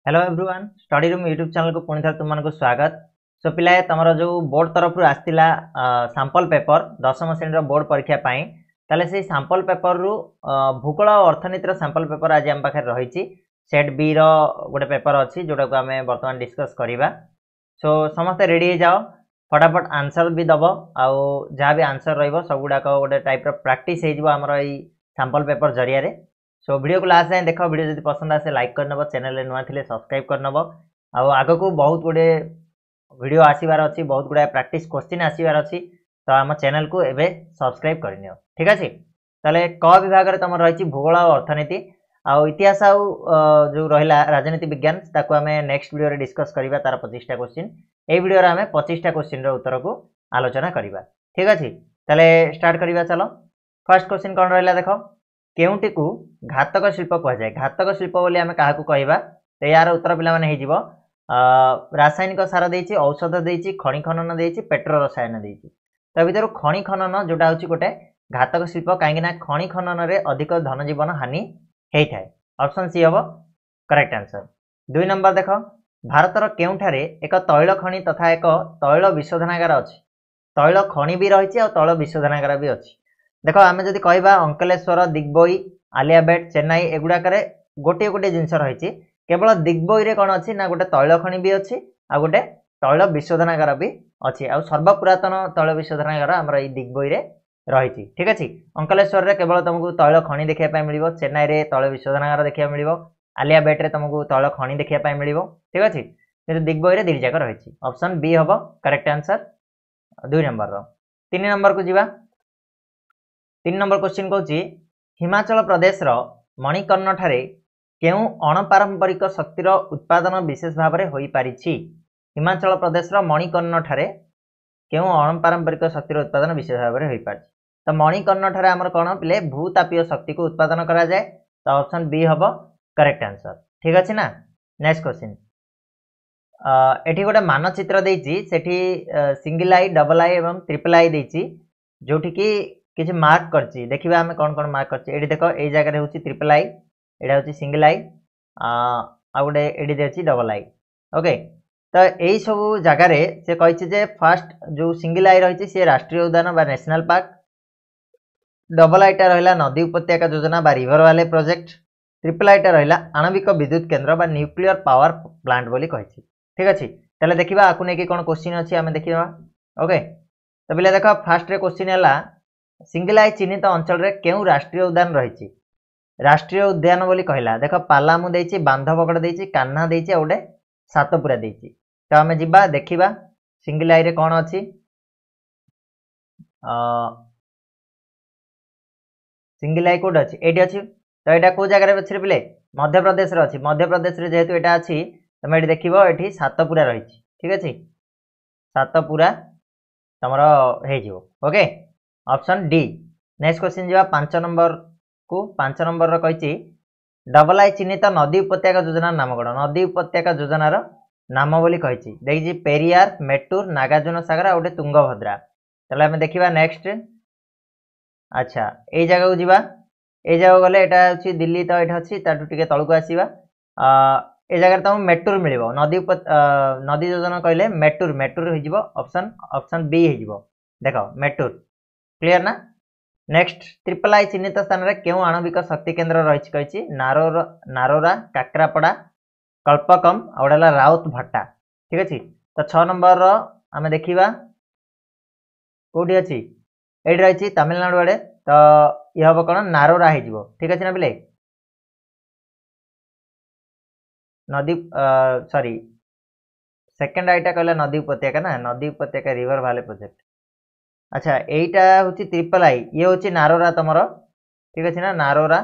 Hello everyone study room YouTube channel को पुणी थे तुमको स्वागत। सो पिला तुम जो बोर्ड तरफ आसला सैंपल पेपर दशम श्रेणी बोर्ड परीक्षा ताले से सैंपल पेपर रु भूगोल और अर्थनीतिर सैंपल पेपर आज आम पाखे रही सेट बी रो गोटे पेपर अच्छी जोटा को आम बर्तमान डिस्कस करवा। सो समस्ते रेडी जाओ फटाफट आंसर भी दब आउ जहाँ भी आंसर रही सब गुड़ाक गोटे type practice Homer sample paper जरिया सो वीडियो को लास्ट जाए देख वीडियो जब पसंद आसे लाइक करनब चैनल नुआ थे सब्सक्राइब करनब आग को बहुत गुड़े वीडियो आसबार अच्छी बहुत गुड़ा प्रैक्टिस क्वेश्चन आसबार अच्छी तो आम चैनल को एबे सब्सक्राइब करनियो ठीक अच्छे। ताले क विभाग में तुम रही भूगोल और अर्थनीति आउ इतिहास आउ जो रहा राजनीति विज्ञान ताको आम नेक्स्ट वीडियो डिस्कस करवा तार 25टा क्वेश्चन ये वीडियो आम 25टा क्वेश्चन उत्तर को आलोचना करवा ठीक अच्छे। ताले स्टार्ट करवा चलो फर्स्ट क्वेश्चन कौन रहा देख केउटी को घातक शिल्प कहुए घातक शिल्प बोली आम क्या कहवा तो यार उत्तर पे हो रासायनिक सार देती औषध देती खनि खनन देती पेट्रो रसायन देती तो भर खनि खनन जोटा हूँ गोटे घातक शिल्प कहीं खनि खनन में अधिक धनजीवन हानि होता है ऑप्शन सी हम करेक्ट आंसर। 2 नंबर देख भारतर केउठारे एक तैल खनि तथा एक तैल विशोधनागार अच्छी तैल खनि भी रही और तैल विशोधनागार भी अच्छी देख आम जब कह अंकलेश्वर दिग्बई आलियाबेट चेन्नई एगुड़ाक गोटे गोटे जिनस रही केवल दिग्बई रे कौन अच्छी ना गोटे तैल खनि भी अच्छी आ गोटे तैल विशोधनागार भी अच्छी आ सर्वपुरातन तैल विशोधनागार आम दिग्बई रे रही ठीक अच्छे। अंकलेश्वर रे केवल तुमको तैल खनि देखा मिल चेन्नई रे तैल विशोधनागार देखा मिल आलियाबेट रे तुमको तैल खनि देखा मिल ठीक अच्छे कि दिग्बई रे दिल जाक रही ऑप्शन बी हम करेक्ट आंसर 2 नंबर 3 नंबर को जीवा 3 नंबर क्वेश्चन कौच हिमाचल प्रदेश रो मणिकर्ण ठारे केउ अणपारंपरिक शक्तिर उत्पादन विशेष भाव में हो पारि हिमाचल प्रदेश रो मणिकर्ण ठारे केउ अणपारंपरिक शक्तिर उत्पादन विशेष भाव में हो पारि तो मणिकर्ण ठारे आमर कौन पे भूतापीय शक्ति को उत्पादन करा जाए तो ऑप्शन बी हम करेक्ट आंसर ठीक अच्छे ना। नेक्स्ट क्वेश्चन एठी गोटे मानचित्र देछि सेठी सिंगल आई डबल आई एवं ट्रिपल आई देछि जोठी की किसी मार्क करछि देखिबा हमें कौन कौन मार्क करछि एठी देखो ए जगह रे होछि ट्रिपल आई एटा होछि सिंगल आई आ गोटे एठी देछि डबल आई ओके तो यही सब जगह रे से कहिछि जे फर्स्ट जो सिंगल आई रहिछि से राष्ट्रीय उद्यान बा नेशनल पार्क डबल आईटा रहिला नदी उपत्यका योजना बा रिवर वाले प्रोजेक्ट ट्रिपल आईटा रहिला आणविक विद्युत केंद्र बा न्यूक्लियर पावर प्लांट बोली कहिछि ठीक अछि। तले देखिबा आकु नै कि कोन क्वेश्चन अछि हमें देखिबा ओके तो बिले देखो फर्स्ट रे क्वेश्चन हला सिंगल आई चिन्हित अंचल रे केउ राष्ट्रीय उद्यान रही राष्ट्रीय उद्यान बोली कहला देख पालामु देछि बांधवगड़ देछि कान्हा देछि और गोटे सातपुरा देछि तो आम जिबा देखिबा सिंगल आई रे कौन अच्छी सिंगल आई कोड अच्छी एटी अच्छी तो यहाँ कौ जगह अच्छे पिले मध्य प्रदेश अच्छी मध्य प्रदेश जेहेतु यहाँ अच्छी तुम ये देख ये सातपुरा रही ठीक अच्छे सातपुरा तुम हो okay option D. Next question जा 5 नंबर को 5 नंबर कही डबल आई चिन्हित नदी उपत्यका योजना नाम कौन नदी उपत्यका योजनार नाम बोली कही देखिए पेरियार मेटूर नागार्जुन सागर आ गोटे तुंगभद्रा चलो आम देखा नेक्स्ट अच्छा ये जगह को जीवा ये जगह गले यहाँ हूँ दिल्ली तो ये अच्छी टे तलू आसवा ये जगह तुम मेटूर मिल नदी नदी योजना कहले मेटूर मेटूर हो ऑप्शन बी हो देख मेटूर क्लियर ना। नेक्स्ट ट्रिपल आई चिन्हित स्थान में क्यों आणविक शक्ति केन्द्र रही कही नारोरा काकरापड़ा कल्पकम और राउत भट्टा ठीक अच्छे। तो 6 नंबर आम देखा कौटी अच्छी ये रही तमिलनाडु आड़े तो ये हम कौन नारोरा हो ठीक अच्छे ना पिले नदी सॉरी सेकेंड आईटा कहला नदी उपत्यका ना नदी उपत्यका रिवर वाले प्रोजेक्ट अच्छा यहीटा हूँ ट्रिपल आई ये हूँ नारोरा तुम ठीक अच्छे ना नारोरा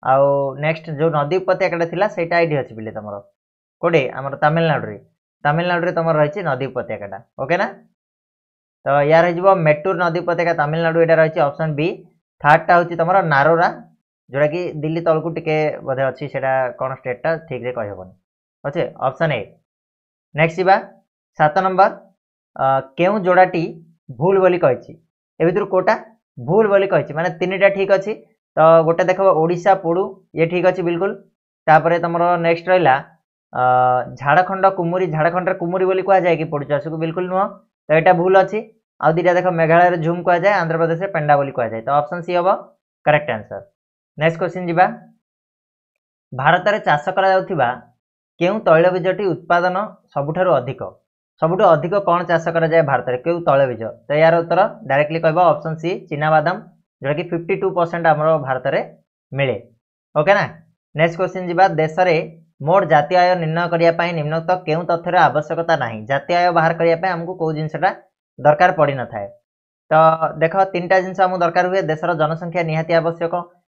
आउ नेक्स्ट जो नदी उपत्यका थिला सेटा ये अच्छी पिले तुम कौटे आम तमिलनाडु तुम रही नदी उपत्यका ओके ना। तो यार हो मेटूर नदी उपत्यका तमिलनाडु यहाँ रही ऑप्शन बी थर्डटा हूँ तुम नारोरा जोटा कि दिल्ली तलू टे बोधे अच्छी से कौन स्टेटा ठीक से कहीहबन अच्छे ऑप्शन ए। नेक्स्ट जा 7 नंबर केउ जोड़ाटी भूल बोली कही ए भर कोटा भूल बोली कही माने 3टा ठीक अच्छी तो गोटे देख ओडिशा पुडू ये ठीक अच्छे बिल्कुल तापर तुम नेक्स्ट रहा झाड़खंड कुमुरी झाड़खंड कुमुरी बोली कह जाए कि पड़ुचास को बिल्कुल नुह तो यहाँ भूल अच्छी आउ दीटा देख मेघालय झुम कह जाए आंध्र प्रदेश में पेंडा बोली कह जाए तो ऑप्शन सी हम करेक्ट आंसर। नेक्स्ट क्वेश्चन जीवा भारत में चाष करा केउ तैलबीजटी उत्पादन सबुठारु अधिक कौन चाष कराए भारत में क्यों तैलबीज तो यार उत्तर डायरेक्टली कह ऑप्शन सी चिनाबादाम जोटा कि 52% आम भारत में मिले ओके ना। नेक्स्ट क्वेश्चन जीवा देश में मोट जातीय आय निर्णय करने निम्नोक्त केउ तथ्यर आवश्यकता नहीं जातीय आय बाहर करने आमको कौ जिनसा दरकार पड़ न था तो देख तीन टा जिनस आमको दरकार हुए देशर जनसंख्या निहाती आवश्यक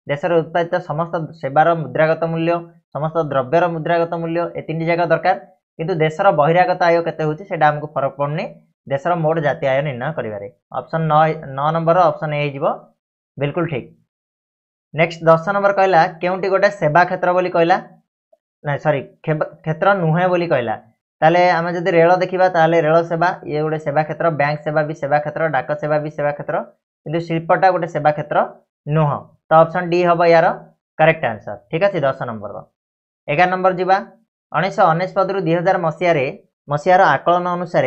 देश में उत्पादित समस्त सेवार मुद्रागत मूल्य समस्त द्रव्यर मुद्रागत मूल्य ए तीन जगह दरकार किंतु देशर बहिरागत आय केते होची सेटा हमको फरक पड़नी देशर मोट जातीय आय निर्णय करिवारे ऑप्शन 9 नंबर ऑप्शन ए हिजबो बिल्कुल ठीक। नेक्स्ट 10 नंबर कहला केउंटी गोटे सेवा क्षेत्र बोली कहला ना सॉरी क्षेत्र नुहे बोली कहला ताले आमे जदि रेल देखिबा ताले रेल सेवा ये गोटे सेवा क्षेत्र बैंक सेवा भी सेवा क्षेत्र डाक सेवा भी सेवा क्षेत्र किंतु शिल्पटा गोटे सेवा क्षेत्र नुह तो ऑप्शन डी हम यार करेक्ट आंसर ठीक अच्छे 10 नंबर 11 नंबर जीवा 1999 रु 2000 मसीहार आकलन अनुसार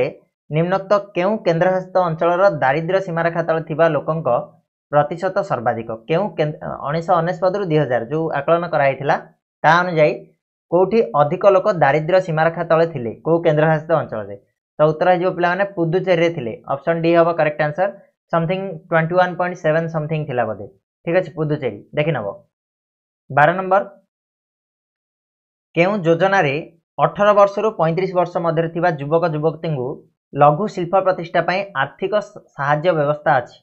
निम्नोक्त केउ केन्द्रशासित अंचल दारिद्र्य सीमारेखा तले थिबा लोकंक प्रतिशत सर्वाधिक केउ 1999 रु 2000 जो आकलन कराइथिला ता अनुसार कोठी अधिक लोक दारिद्र्य सीमारेखा तले थिले को केन्द्रशासित अंचल रे तो उत्तर हिजो पिला माने पुदुचेरी रे थिले ऑप्शन डी हम करेक्ट आंसर समथिंग 21.7 समथिंग थिला बोधे ठीक अच्छे पुदुचेरी देखि नब। 12 नंबर केउ योजना रे 18 वर्ष रु 35 वर्ष मध्य थिबा युवक युवती लघु शिल्प प्रतिष्ठा पई आर्थिक सहाय्य व्यवस्था अछि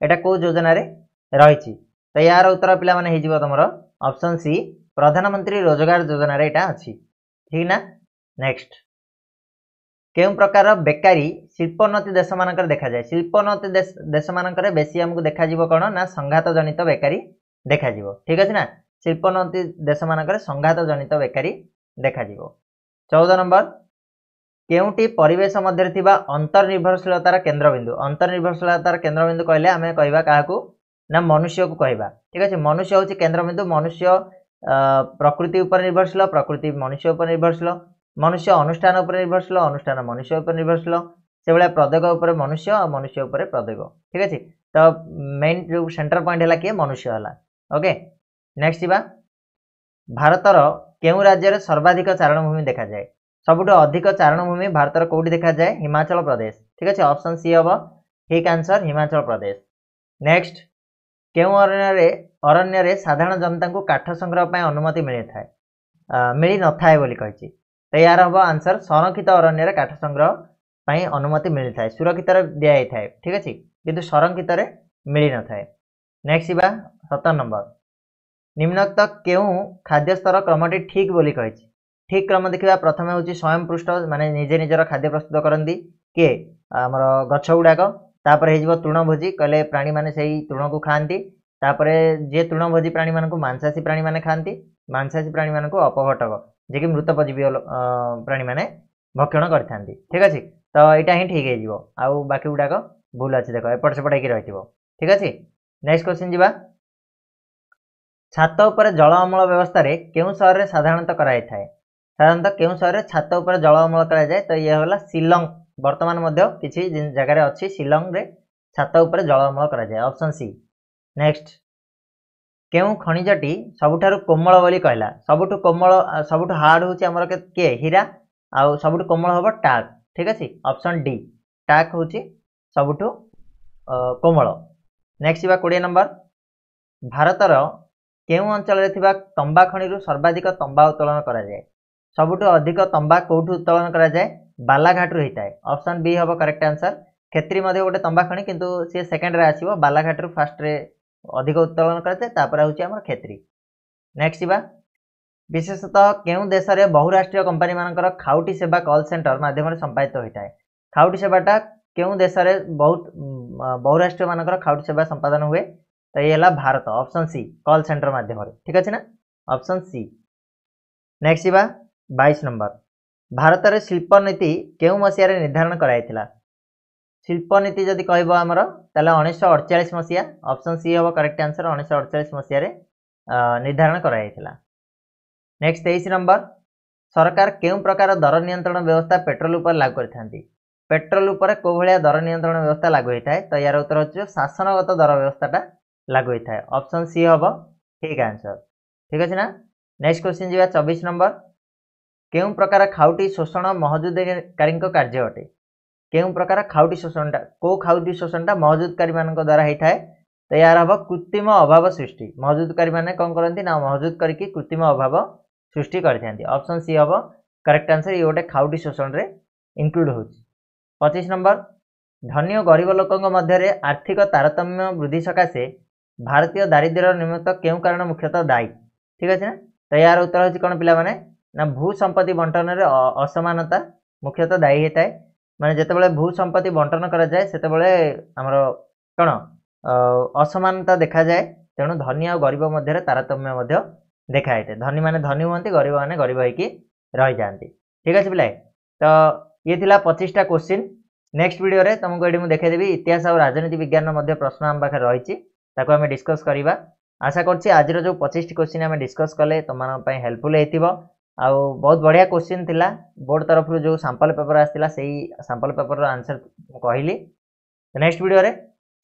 एटा को योजना रे रहिछि तो यार उत्तर पिला माने हिजो तमरो ऑप्शन सी प्रधानमंत्री रोजगार योजना रे एटा अछि ठीक ना। नेक्स्ट केउ प्रकार बेकारी शिल्पोन्नति देश मानकर देखा जाए शिल्पोन्नति देश मानकर बेसी हमको देखा जीवो कोन ना संघात जनित बेकारी देखा जीवो ठीक अछि ना शिल्पोन्नति देश मानकर संघात जनित बेकारी देखा जीवो। 14 नंबर केउटी परिवेश मध्य थिबा अंतर्निर्भरशीलतार केन्द्रबिंदु कहले आमे कहबा काहाकू ना मनुष्य को कहबा ठीक अछि मनुष्य होछि केन्द्रबिंदु मनुष्य प्रकृति उपर निर्भरशील प्रकृति मनुष्य उपर निर्भरशील मनुष्य अनुष्ठान उपर निर्भरशील अनुष्ठान मनुष्य उपर निर्भरशील से भाया प्रदेग उपर मनुष्य और मनुष्य उपर प्रदेग ठीक अच्छे तो मेन जो सेंटर पॉइंट है किए मनुष्य है ओके। नेक्स्ट जीवा भारतर केउ राज्य सर्वाधिक चारणभूमि देखा जाए सबुठ अधिक चारणभूमि भारतर कौटी देखा जाए हिमाचल प्रदेश ठीक अच्छे ऑप्शन सी हम ठीक आंसर हिमाचल प्रदेश। नेक्स्ट केउ अरण्य रे साधारण जनता को काठ संग्रह पर अनुमति मिली न थाए बोली कहिछि तो यार हम आंसर संरक्षित अरण्य काठ संग्रह पर अनुमति मिली थाए सुरक्षित दिया थाए ठीक अच्छे किंतु संरक्षित मिली न थाए। नेक्स्ट बा 17 नंबर निम्नोक्त केउ खाद्य स्तर क्रमटी ठीक बोली कहिछि ठीक क्रम देखा प्रथम हूँ स्वयं पृष्ठ माने निजे निजर खाद्य प्रस्तुत करती किए आमर गछ गुड़ाक तापर हो तृणभोजी कहले प्राणी मैंने से तृण को खाती तापर जे तृणभोजी प्राणी मानक मांसाशी प्राणी मैंने खाती मांसाशी प्राणी मानक अपघटक जे कि मृतपजीवी प्राणी मैंने भक्षण करता ठीक अच्छे तो यहाँ ही ठीक हो आउ बाकी गुड़ाक भूल अच्छे देख एपट सेपट हो ठीक अच्छे। नेक्स्ट क्वेश्चन जीवा छात उपर जल अमल व्यवस्था रे केउ सहर रे साधारणतः कराई थाए साधारणतः केउ सहर रे छात उपर जल अमल करा जाए तो यह होला शिलंग वर्तमान मध्य किसी जगह रे अछि शिलंग रे छात उपर जल अमल करा जाए ऑप्शन सी। नेक्स्ट केउ खनिजटी सबुठारु कोमल बोली कहला सबुठु कोमल सबुठु हार्ड होची हमर के हीरा आउ सबुठु कोमल होबो टाक ठीक अछि ऑप्शन डी टाक होची सबुठु कोमल। नेक्स्ट बा 20 नंबर भारतर केउ अंचल रे थिबा तंबा खणिरु सर्वाधिक तंबा उत्तोलन करा जाए सबुठु अधिक तंबा कोठु उत्तोलन करा जाए बालाघाट रु हिताए ऑप्शन बी हबो करेक्ट आंसर क्षेत्री मध्ये गोटे तंबा खणी किंतु से सेकंड रे आसीबो बालाघाट रु फर्स्ट रे अधिक उत्तोलन करा जाए तापर होची हमर क्षेत्री। नेक्स्ट बा विशेषतः केउ देश रे बहुराष्ट्रीय कंपनी मानकर खाउटी सेवा कॉल सेंटर माध्यम रे संपादित होइताए खाउटी सेवाटा केउ देश रे बहुत बहुराष्ट्रीय मानकर खाउटी सेवा संपादन हुए तो ये है Bharat option C call centre माध्यम ठीक अच्छे ना ऑप्शन सी। नेक्स्ट बा 22 नंबर भारत रे शिल्प नीति केउ मसीह निर्धारण कराइथिला शिल्पनीति जदि कहब आमर ताले 1948 मसीहा ऑप्शन सी हम करेक्ट आंसर 1948 मसीह निर्धारण कराइथिला। नेक्स्ट 23 नंबर सरकार केउं प्रकार दर नियंत्रण व्यवस्था पेट्रोल उपर लागू करथांती पेट्रोल उपर को भलिया दर नियंत्रण व्यवस्था लागू होता है तो यार उत्तर होछि शासनगत दर व्यवस्थाटा लागू होता है ऑप्शन सी हबो ठीक आंसर ठीक अछि ना नेक्स्ट क्वेश्चन जीवा 24 नंबर केउं प्रकार खाउटी शोषण महजुदकारी कार्य अटे केउं प्रकार खाउटी शोषणटा को खाउटी शोषणटा महजुदकारी मानक द्वारा होता है तो यार हम कृत्रिम अभाव सृष्टि महजुदकारी माने कौन करती ना महजुद करके कृत्रिम अभाव सृष्टि करते ऑप्शन सी हम करेक्ट आंसर ये गोटे खाउटी शोषण रे इनक्लूड हो 25 नंबर धनी और गरीब लोकों मध्य आर्थिक तारतम्य वृद्धि सकाशे भारतीय दारिद्र्य निमित्त केउं कारण मुख्यतः दायी ठीक अच्छे ना तो यार उत्तर होछि कौन पिला माने ना भू संपत्ति बंटन रे असमानता मुख्यतः दायी होता है माने जेतेबेले भू संपत्ति बंटन करा जाए सेतेबेले हमर कौन असमानता देखा जाए तेणु धनी और गरीब मध्य तारतम्य मध्य देखा है धनी माने धनी हुआ गरीब माने गरीब होइकी रही जाती ठीक अच्छे पिला तो ये थिला 25टा क्वेश्चन नेक्स्ट वीडियो रे तुमको ये देखेदेवी इतिहास और राजनीति विज्ञान मध्य प्रश्न आम पाखे रही ताको आम डिस्कस करवा आशा करछि आज जो 25टी क्वेश्चन आम डिस्कस कले तुम हेल्पफुल होइथिबो आउ बहुत बढ़िया क्वेश्चन थिला बोर्ड तरफ जो सैंपल पेपर आसला सेही सैंपल पेपर आंसर कहली नेक्स्ट वीडियो रे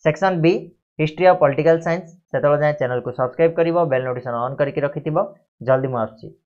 section B history of political science से जाए चैनल को सब्सक्राइब करिवो बेल नोटिफिकेशन ऑन करके रखिथिबो जल्दी मु आछि।